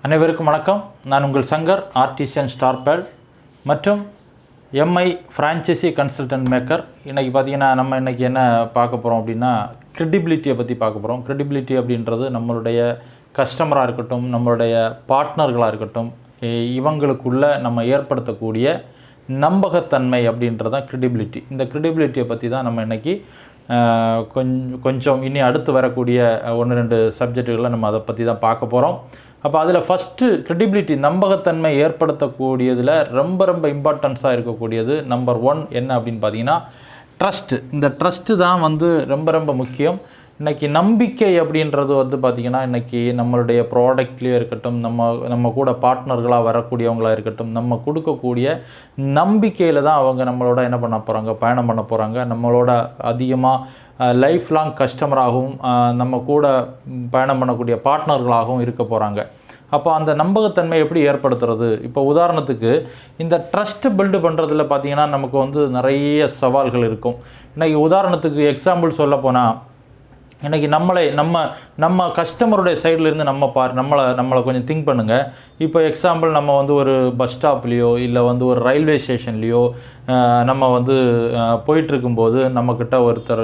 அனைவருக்கும் வணக்கம். நான் உங்கள் சங்கர், ஆர்டிசியன் ஸ்டார்பேல் மற்றும் எம்ஐ ஃப்ரான்ச்சைசி கன்சல்டன்ட் மேக்கர். இன்றைக்கி பார்த்திங்கன்னா நம்ம இன்றைக்கி என்ன பார்க்க போகிறோம் அப்படின்னா க்ரெடிபிலிட்டியை பற்றி பார்க்க போகிறோம். க்ரெடிபிலிட்டி அப்படின்றது நம்மளுடைய கஸ்டமராக இருக்கட்டும், நம்மளுடைய பார்ட்னர்களாக இருக்கட்டும், இவங்களுக்குள்ள நம்ம ஏற்படுத்தக்கூடிய நம்பகத்தன்மை அப்படின்றது தான் க்ரெடிபிலிட்டி. இந்த க்ரெடிபிலிட்டியை பற்றி தான் நம்ம இன்றைக்கி கொஞ்சம் இனி அடுத்து வரக்கூடிய 1-2 சப்ஜெக்டுகளை நம்ம அதை பற்றி தான் பார்க்க போகிறோம். அப்போ அதில் ஃபஸ்ட்டு க்ரெடிபிலிட்டி, நம்பகத்தன்மை ஏற்படுத்தக்கூடியதில் ரொம்ப இம்பார்ட்டன்ஸாக இருக்கக்கூடியது நம்பர் 1 என்ன அப்படின்னு பார்த்தீங்கன்னா ட்ரஸ்ட்டு. இந்த ட்ரஸ்ட்டு தான் ரொம்ப முக்கியம். இன்றைக்கி நம்பிக்கை அப்படின்றது பார்த்திங்கன்னா இன்றைக்கி நம்மளுடைய ப்ராடக்ட்லேயே இருக்கட்டும், நம்ம கூட பார்ட்னர்களாக வரக்கூடியவங்களாக இருக்கட்டும், நம்ம கொடுக்கக்கூடிய நம்பிக்கையில் தான் அவங்க நம்மளோட என்ன பண்ண போகிறாங்க, பயணம் பண்ண போகிறாங்க. நம்மளோட அதிகமாக லைஃப் லாங் கஸ்டமராகவும் நம்ம கூட பயணம் பண்ணக்கூடிய பார்ட்னர்களாகவும் இருக்க போகிறாங்க. அப்போ அந்த நம்பகத்தன்மை எப்படி ஏற்படுத்துறது? இப்போ உதாரணத்துக்கு இந்த ட்ரஸ்ட்டு பில்டு பண்ணுறதுல பார்த்திங்கன்னா நமக்கு நிறைய சவால்கள் இருக்கும். இன்றைக்கி உதாரணத்துக்கு எக்ஸாம்பிள் சொல்ல போனால், இன்றைக்கி நம்ம கஸ்டமருடைய சைட்லேருந்து நம்மளை கொஞ்சம் திங்க் பண்ணுங்கள். இப்போ எக்ஸாம்பிள் நம்ம ஒரு பஸ் ஸ்டாப்லேயோ இல்லை ஒரு ரயில்வே ஸ்டேஷன்லேயோ நம்ம போயிட்டுருக்கும்போது நம்மக்கிட்ட ஒருத்தர்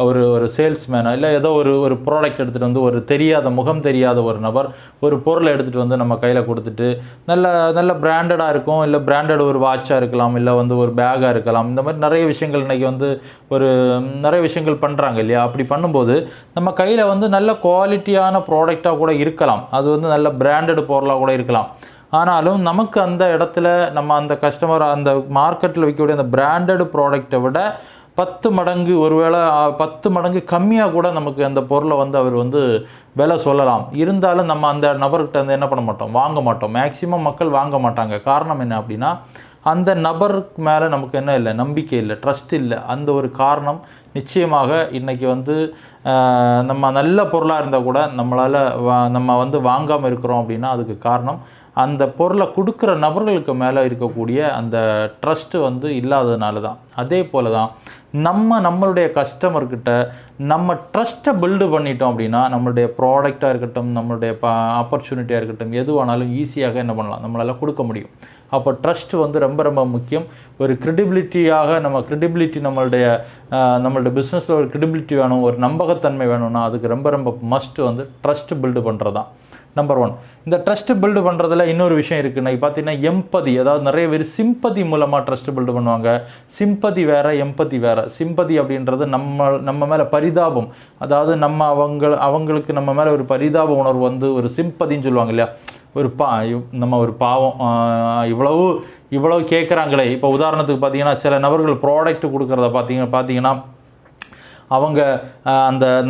ஒரு சேல்ஸ்மேனோ இல்லை ஏதோ ஒரு ப்ராடக்ட் எடுத்துகிட்டு ஒரு முகம் தெரியாத ஒரு நபர் ஒரு பொருளை எடுத்துகிட்டு நம்ம கையில் கொடுத்துட்டு நல்ல பிராண்டடாக இருக்கும், இல்லை பிராண்டட் ஒரு வாட்சாக இருக்கலாம், இல்லை ஒரு பேக்காக இருக்கலாம். இந்த மாதிரி நிறைய விஷயங்கள் இன்றைக்கி நிறைய விஷயங்கள் பண்ணுறாங்க இல்லையா? அப்படி பண்ணும்போது நம்ம கையில் நல்ல குவாலிட்டியான ப்ராடக்டாக கூட இருக்கலாம், அது நல்ல பிராண்டட் பொருளாக கூட இருக்கலாம். ஆனாலும் நமக்கு அந்த இடத்துல நம்ம அந்த கஸ்டமர் அந்த மார்க்கெட்டில் விற்கக்கூடிய அந்த பிராண்டட் ப்ராடக்டை விட 10 மடங்கு, ஒருவேளை 10 மடங்கு கம்மியாக கூட நமக்கு அந்த பொருளை அவர் விலை சொல்லலாம். இருந்தாலும் நம்ம அந்த நபர்கிட்ட என்ன பண்ண மாட்டோம், வாங்க மாட்டோம். மேக்சிமம் மக்கள் வாங்க மாட்டாங்க. காரணம் என்ன அப்படின்னா, அந்த நபருக்கு மேலே நமக்கு என்ன இல்லை, நம்பிக்கை இல்லை, ட்ரஸ்ட் இல்லை. அந்த ஒரு காரணம் நிச்சயமாக இன்றைக்கி நம்ம நல்ல பொருளாக இருந்தால் கூட நம்ம வாங்காமல் இருக்கிறோம் அப்படின்னா அதுக்கு காரணம் அந்த பொருளை கொடுக்குற நபர்களுக்கு மேலே இருக்கக்கூடிய அந்த ட்ரஸ்ட்டு இல்லாததுனால தான். அதே போல் தான் நம்மளுடைய கஸ்டமர்கிட்ட நம்ம ட்ரஸ்ட்டை பில்டு பண்ணிட்டோம் அப்படின்னா நம்மளுடைய ப்ராடக்டாக இருக்கட்டும், நம்மளுடைய ஆப்பர்ச்சுனிட்டியாக இருக்கட்டும், எதுவானாலும் ஈஸியாக என்ன பண்ணலாம், நம்மளால் கொடுக்க முடியும். அப்போ ட்ரஸ்ட்டு ரொம்ப முக்கியம். ஒரு க்ரெடிபிலிட்டியாக நம்மளுடைய பிஸ்னஸில் ஒரு க்ரெடிபிலிட்டி வேணும், ஒரு நம்பகத்தன்மை வேணும்னா அதுக்கு ரொம்ப மஸ்ட்டு ட்ரஸ்ட்டு பில்டு பண்ணுறது தான் நம்பர் 1. இந்த ட்ரஸ்ட்டு பில்டு பண்ணுறதுல இன்னொரு விஷயம் இருக்குது. இன்றைக்கி பார்த்தீங்கன்னா எம்பதி, அதாவது நிறைய பேர் சிம்பதி மூலமாக ட்ரஸ்ட்டு பில்டு பண்ணுவாங்க. சிம்பதி வேறு, எம்பதி வேறு. சிம்பதி அப்படின்றது நம்ம மேலே பரிதாபம், அதாவது அவங்களுக்கு நம்ம மேலே ஒரு பரிதாப உணர்வு ஒரு சிம்பதின்னு சொல்லுவாங்க இல்லையா? நம்ம ஒரு பாவம், இவ்வளவு கேட்குறாங்களே. இப்போ உதாரணத்துக்கு பார்த்தீங்கன்னா சில நபர்கள் ப்ராடக்ட் கொடுக்குறத பார்த்தீங்கன்னா அவங்க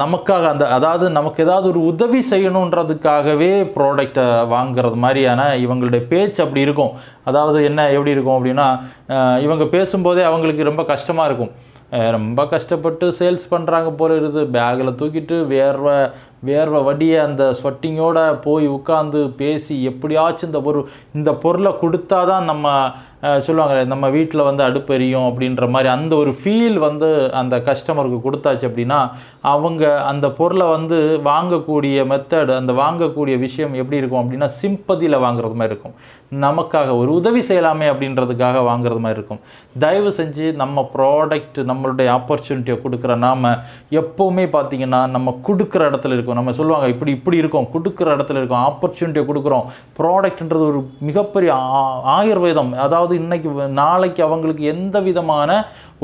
நமக்காக அதாவது நமக்கு ஏதாவது ஒரு உதவி செய்யணுன்றதுக்காகவே ப்ராடக்டை வாங்குறது மாதிரியான இவங்களுடைய பேச்சு அப்படி இருக்கும். அதாவது எப்படி இருக்கும் அப்படின்னா, இவங்க பேசும்போதே அவங்களுக்கு ரொம்ப கஷ்டமாக இருக்கும். ரொம்ப கஷ்டப்பட்டு சேல்ஸ் பண்ணுறாங்க போல இருக்குது. பேக்கில் தூக்கிட்டு வேர்வை வடிய அந்த ஸ்வெட்டிங்கோடு போய் உட்காந்து பேசி எப்படியாச்சும் இந்த பொருளை கொடுத்தா தான் நம்ம சொல்லுவாங்க நம்ம வீட்டில் அடுப்பு எரியும் அப்படின்ற மாதிரி அந்த ஒரு ஃபீல் அந்த கஸ்டமருக்கு கொடுத்தாச்சு அப்படின்னா அவங்க அந்த பொருளை வாங்கக்கூடிய மெத்தட், அந்த வாங்கக்கூடிய விஷயம் எப்படி இருக்கும் அப்படின்னா சிம்பதியில் வாங்குறது மாதிரி இருக்கும். நமக்காக ஒரு உதவி செய்யலாமே அப்படின்றதுக்காக வாங்குறது மாதிரி இருக்கும். தயவு செஞ்சு நம்ம ப்ராடக்ட், நம்மளுடைய ஆப்பர்ச்சுனிட்டியை கொடுக்குற நாம் எப்போவுமே பார்த்திங்கன்னா நம்ம கொடுக்குற இடத்துல இருக்கும். நம்ம சொல்லுவாங்க இப்படி இருக்கும், கொடுக்குற இடத்துல இருக்கும், ஆப்பர்ச்சுனிட்டியை கொடுக்குறோம். ப்ராடக்ட்ன்றது ஒரு மிகப்பெரிய ஆயுர்வேதம். அதாவது நாளைக்கு அவங்களுக்கு எந்த விதமான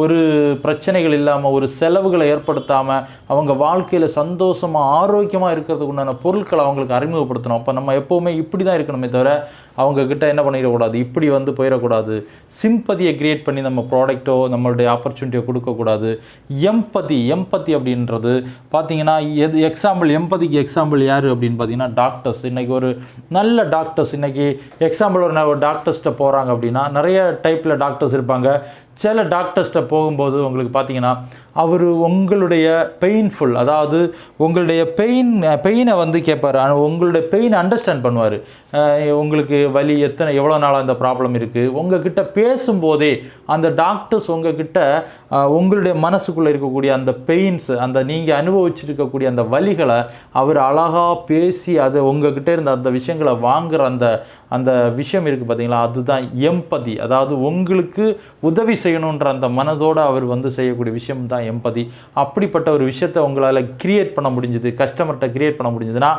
ஒரு பிரச்சனைகள் இல்லாமல், ஒரு செலவுகளை ஏற்படுத்தாமல் அவங்க வாழ்க்கையில் சந்தோஷமாக ஆரோக்கியமாக இருக்கிறதுக்கு உண்டான பொருட்களை அவங்களுக்கு அறிமுகப்படுத்தணும். அப்போ நம்ம எப்போவுமே இப்படி தான் இருக்கணுமே தவிர அவங்கக்கிட்ட என்ன பண்ணிடக்கூடாது, இப்படி போயிடக்கூடாது. சிம்பதியை க்ரியேட் பண்ணி நம்ம ப்ராடக்ட்டோ நம்மளுடைய ஆப்பர்ச்சுனிட்டியோ கொடுக்கக்கூடாது. எம்பதி அப்படின்றது பார்த்திங்கன்னா எம்பதிக்கு எக்ஸாம்பிள் யார் அப்படின்னு பார்த்தீங்கன்னா டாக்டர்ஸ். இன்றைக்கி ஒரு நல்ல டாக்டர்ஸ், இன்றைக்கி எக்ஸாம்பிள் ஒரு டாக்டர்ஸ்கிட்ட போகிறாங்க அப்படின்னா நிறைய டைப்பில் டாக்டர்ஸ் இருப்பாங்க. சில டாக்டர்ஸ்கிட்ட போகும்போது உங்களுக்கு பார்த்தீங்கன்னா அவர் உங்களுடைய பெயின்ஃபுல், அதாவது உங்களுடைய பெயினை வந்து கேட்பார். உங்களுடைய பெயினை அண்டர்ஸ்டாண்ட் பண்ணுவார். உங்களுக்கு வலி எவ்வளோ நாளாக அந்த ப்ராப்ளம் இருக்குது, உங்ககிட்ட பேசும்போதே அந்த டாக்டர்ஸ் உங்ககிட்ட உங்களுடைய மனசுக்குள்ளே இருக்கக்கூடிய அந்த பெயின்ஸ், அந்த நீங்கள் அனுபவிச்சிருக்கக்கூடிய அந்த வலிகளை அவர் அழகாக பேசி அது உங்ககிட்ட இருந்த அந்த விஷயங்களை வாங்குகிற அந்த விஷயம் இருக்குது பார்த்தீங்களா, அதுதான் எம்பதி. அதாவது உங்களுக்கு உதவி செய்யணுன்ற அந்த மனதோடு அவர் வந்து செய்யக்கூடிய விஷயம் தான் எம்பதி. அப்படிப்பட்ட ஒரு விஷயத்தை உங்களால் கிரியேட் பண்ண முடிஞ்சுது, கஸ்டமர்கிட்ட கிரியேட் பண்ண முடிஞ்சதுன்னா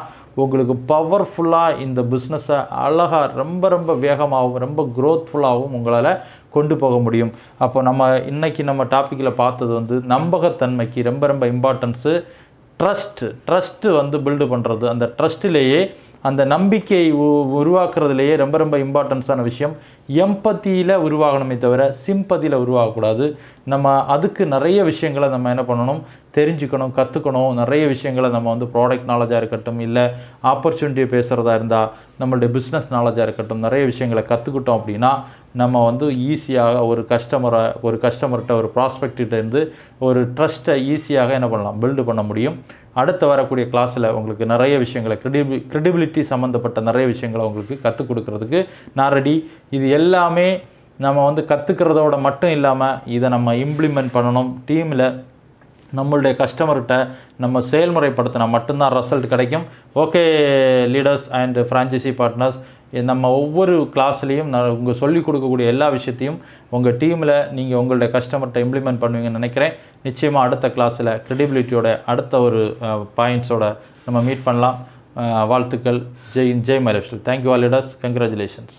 உங்களுக்கு பவர்ஃபுல்லாக இந்த பிஸ்னஸை அழகாக ரொம்ப ரொம்ப வேகமாகவும் ரொம்ப க்ரோத்ஃபுல்லாகவும் உங்களால் கொண்டு போக முடியும். அப்போ நம்ம டாப்பிக்கில் பார்த்தது வந்து நம்பகத்தன்மைக்கு ரொம்ப ரொம்ப இம்பார்ட்டன்ஸு. ட்ரஸ்ட்டு வந்து பில்டு பண்ணுறது, அந்த ட்ரஸ்ட்டிலேயே அந்த நம்பிக்கையை உருவாக்குறதுலேயே ரொம்ப ரொம்ப இம்பார்ட்டன்ஸான விஷயம் எம்பத்தியில் உருவாகணுமே தவிர சிம்பதியில் உருவாகக்கூடாது. நம்ம அதுக்கு நிறைய விஷயங்களை நம்ம என்ன பண்ணணும், தெரிஞ்சுக்கணும், கற்றுக்கணும். நிறைய விஷயங்களை நம்ம வந்து ப்ராடக்ட் நாலேஜாக இருக்கட்டும், இல்லை ஆப்பர்ச்சுனிட்டியை பேசுகிறதா இருந்தால் நம்மளுடைய பிஸ்னஸ் நாலேஜாக இருக்கட்டும், நிறைய விஷயங்களை கற்றுக்கிட்டோம் அப்படின்னா நம்ம வந்து ஈஸியாக ஒரு கஸ்டமர்கிட்ட ஒரு ப்ராஸ்பெக்டிட்டேருந்து ஒரு ட்ரஸ்ட்டை ஈஸியாக என்ன பண்ணலாம், பில்டு பண்ண முடியும். அடுத்து வரக்கூடிய கிளாஸில் உங்களுக்கு நிறைய விஷயங்களை கிரெடிபிலிட்டி சம்மந்தப்பட்ட நிறைய விஷயங்களை உங்களுக்கு கற்றுக் கொடுக்கறதுக்கு நான் ரெடி. இது எல்லாமே நம்ம வந்து கற்றுக்கிறதோட மட்டும் இல்லாமல் இதை நம்ம இம்ப்ளிமெண்ட் பண்ணணும். டீமில் நம்மளுடைய கஸ்டமர்கிட்ட நம்ம செயல்முறைப்படுத்தினா மட்டும்தான் ரிசல்ட் கிடைக்கும். Okay leaders and franchise partners, நம்ம ஒவ்வொரு கிளாஸ்லேயும் நான் உங்கள் சொல்லிக் கொடுக்கக்கூடிய எல்லா விஷயத்தையும் உங்கள் டீமில் நீங்கள் உங்களுடைய கஸ்டமர்கிட்ட இம்ப்ளிமெண்ட் பண்ணுவீங்கன்னு நினைக்கிறேன். நிச்சயமாக அடுத்த கிளாஸில் கிரெடிபிலிட்டியோட அடுத்த ஒரு பாயிண்ட்ஸோட நம்ம மீட் பண்ணலாம். வாழ்த்துக்கள். Jai my life style. Thank you all leaders. Congratulations.